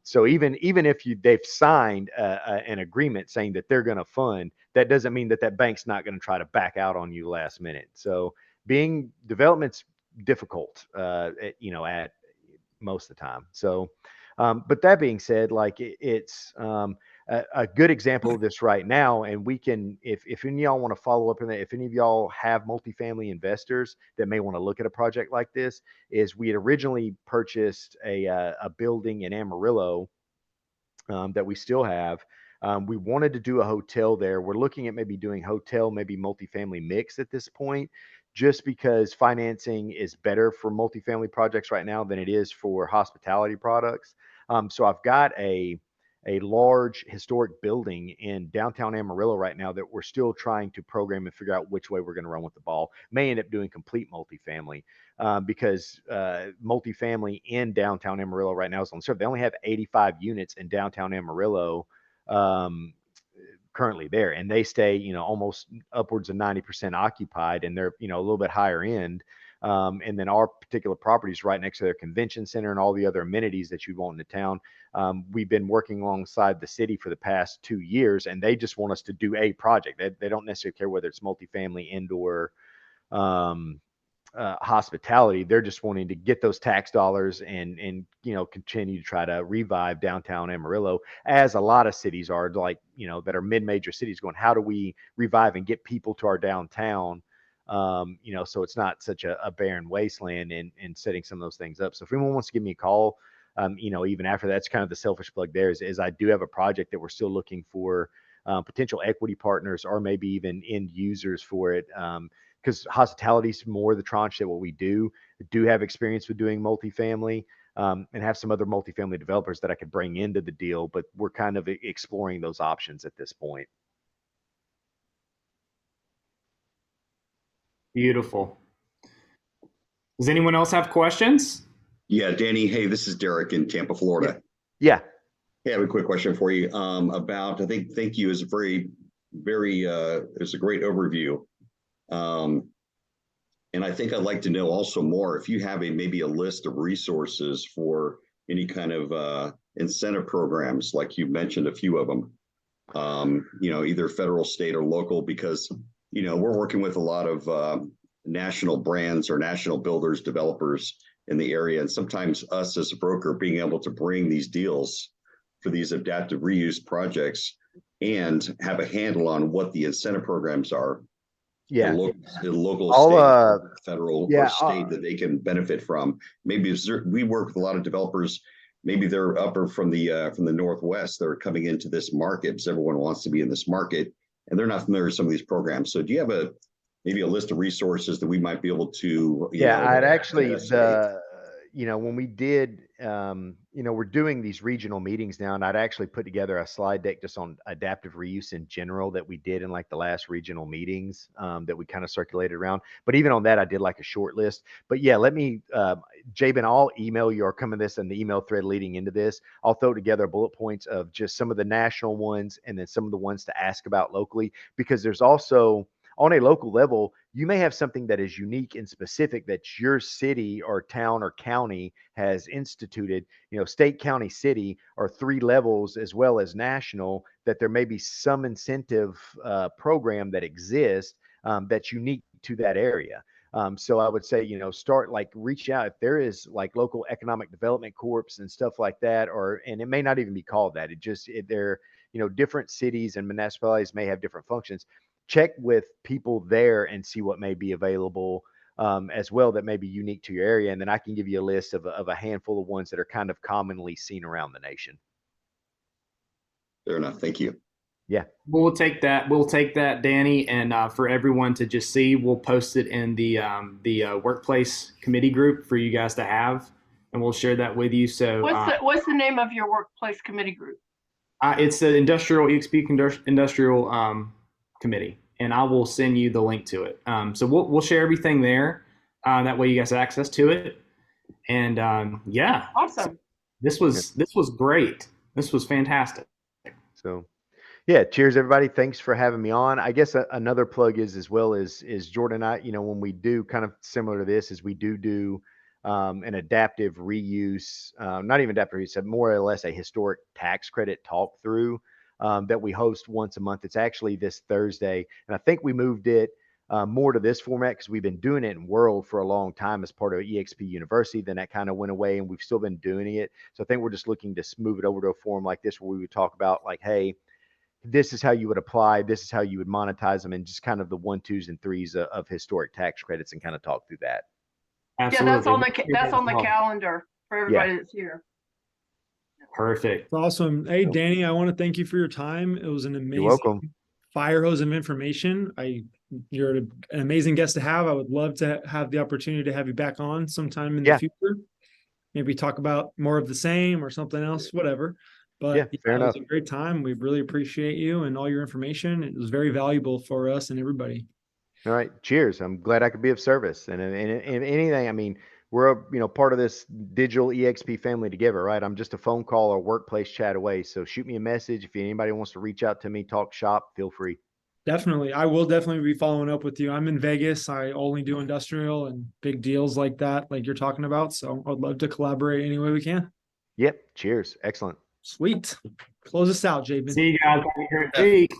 Speaker 2: So even if they've signed an agreement saying that they're going to fund, that doesn't mean that bank's not going to try to back out on you last minute. So development's difficult, at most of the time. So, but that being said, like, it's a good example of this right now. And we can, if any of y'all want to follow up on that, if any of y'all have multifamily investors that may want to look at a project like this, is we had originally purchased a building in Amarillo, that we still have. We wanted to do a hotel there. We're looking at maybe doing hotel, maybe multifamily mix at this point, just because financing is better for multifamily projects right now than it is for hospitality products. So I've got a large historic building in downtown Amarillo right now that we're still trying to program and figure out which way we're going to run with the ball. May end up doing complete multifamily, because multifamily in downtown Amarillo right now is on serve. They only have 85 units in downtown Amarillo currently there, and they stay, almost upwards of 90% occupied, and they're, a little bit higher end. And then our particular property is right next to their convention center and all the other amenities that you want in the town. We've been working alongside the city for the past 2 years, and they just want us to do a project. They don't necessarily care whether it's multifamily, indoor, hospitality. They're just wanting to get those tax dollars and continue to try to revive downtown Amarillo, as a lot of cities are, like, that are mid-major cities, going, how do we revive and get people to our downtown, so it's not such a barren wasteland, and setting some of those things up. So if anyone wants to give me a call, even after that's kind of the selfish plug there, is I do have a project that we're still looking for potential equity partners, or maybe even end users for it. Because hospitality is more the tranche that what we do have experience with doing multifamily, and have some other multifamily developers that I could bring into the deal, but we're kind of exploring those options at this point.
Speaker 1: Beautiful. Does anyone else have questions?
Speaker 7: Yeah, Danny. Hey, this is Derek in Tampa, Florida.
Speaker 2: Yeah.
Speaker 7: Hey, I have a quick question for you. About, I think, thank you is a very, it's a great overview. And I think I'd like to know also more if you have maybe a list of resources for any kind of incentive programs, like you mentioned a few of them, either federal, state, or local, because, we're working with a lot of national brands or national builders, developers in the area. And sometimes us as a broker being able to bring these deals for these adaptive reuse projects and have a handle on what the incentive programs are.
Speaker 2: Yeah.
Speaker 7: The local, state, federal, or state that they can benefit from. Maybe we work with a lot of developers. Maybe they're upper from the Northwest. They're coming into this market because everyone wants to be in this market, and they're not familiar with some of these programs. So, do you have maybe a list of resources that we might be able to?
Speaker 2: I'd actually when we did, we're doing these regional meetings now, and I'd actually put together a slide deck just on adaptive reuse in general that we did in like the last regional meetings that we kind of circulated around. But even on that, I did like a short list. But yeah, let me, Jaben, I'll email you or come in this in the email thread leading into this. I'll throw together bullet points of just some of the national ones and then some of the ones to ask about locally, because there's also, on a local level, you may have something that is unique and specific that your city or town or county has instituted. State, county, city are 3 levels as well as national, that there may be some incentive program that exists that's unique to that area. So I would say, start reach out if there is like local economic development corps and stuff like that, and it may not even be called that. They're, different cities and municipalities may have different functions. Check with people there and see what may be available as well that may be unique to your area. And then I can give you a list of a handful of ones that are kind of commonly seen around the nation.
Speaker 7: Fair enough. Thank you.
Speaker 2: Yeah.
Speaker 1: We'll take that, Danny, and for everyone to just see, we'll post it in the workplace committee group for you guys to have, and we'll share that with you. So
Speaker 4: what's the name of your workplace committee group?
Speaker 1: It's the Industrial eXp Industrial Committee, and I will send you the link to it. So we'll share everything there. That way you guys have access to it. And
Speaker 4: awesome.
Speaker 1: This was great. This was fantastic.
Speaker 2: So yeah, cheers everybody. Thanks for having me on. I guess another plug is Jordan and I, when we do kind of similar to this, is we do an adaptive reuse, not even adaptive reuse, more or less a historic tax credit talk through that we host once a month. It's actually this Thursday, and I think we moved it more to this format because we've been doing it in World for a long time as part of eXp University. Then that kind of went away, and we've still been doing it. So I think we're just looking to move it over to a forum like this where we would talk about like, hey, this is how you would apply, this is how you would monetize them, and just kind of the 1, 2s, and 3s of historic tax credits, and kind of talk through that.
Speaker 1: Absolutely.
Speaker 4: Yeah, that's on the calendar for everybody that's here.
Speaker 1: Perfect.
Speaker 3: Awesome. Hey, Danny, I want to thank you for your time. It was an amazing fire hose of information. You're an amazing guest to have. I would love to have the opportunity to have you back on sometime in the future. Maybe talk about more of the same or something else, whatever. But
Speaker 2: fair enough.
Speaker 3: It was a great time. We really appreciate you and all your information. It was very valuable for us and everybody.
Speaker 2: All right. Cheers. I'm glad I could be of service. And anything, I mean, we're part of this digital eXp family together, right? I'm just a phone call or workplace chat away. So shoot me a message. If anybody wants to reach out to me, talk shop, feel free.
Speaker 3: Definitely. I will definitely be following up with you. I'm in Vegas. I only do industrial and big deals like that, like you're talking about. So I'd love to collaborate any way we can.
Speaker 2: Yep. Cheers. Excellent.
Speaker 3: Sweet. Close us out, Jaben.
Speaker 1: See you guys. Have a great week.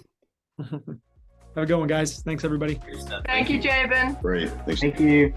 Speaker 3: Have a good one, guys. Thanks, everybody.
Speaker 4: Thank you, Jaben.
Speaker 7: Great. Thanks.
Speaker 1: Thank you.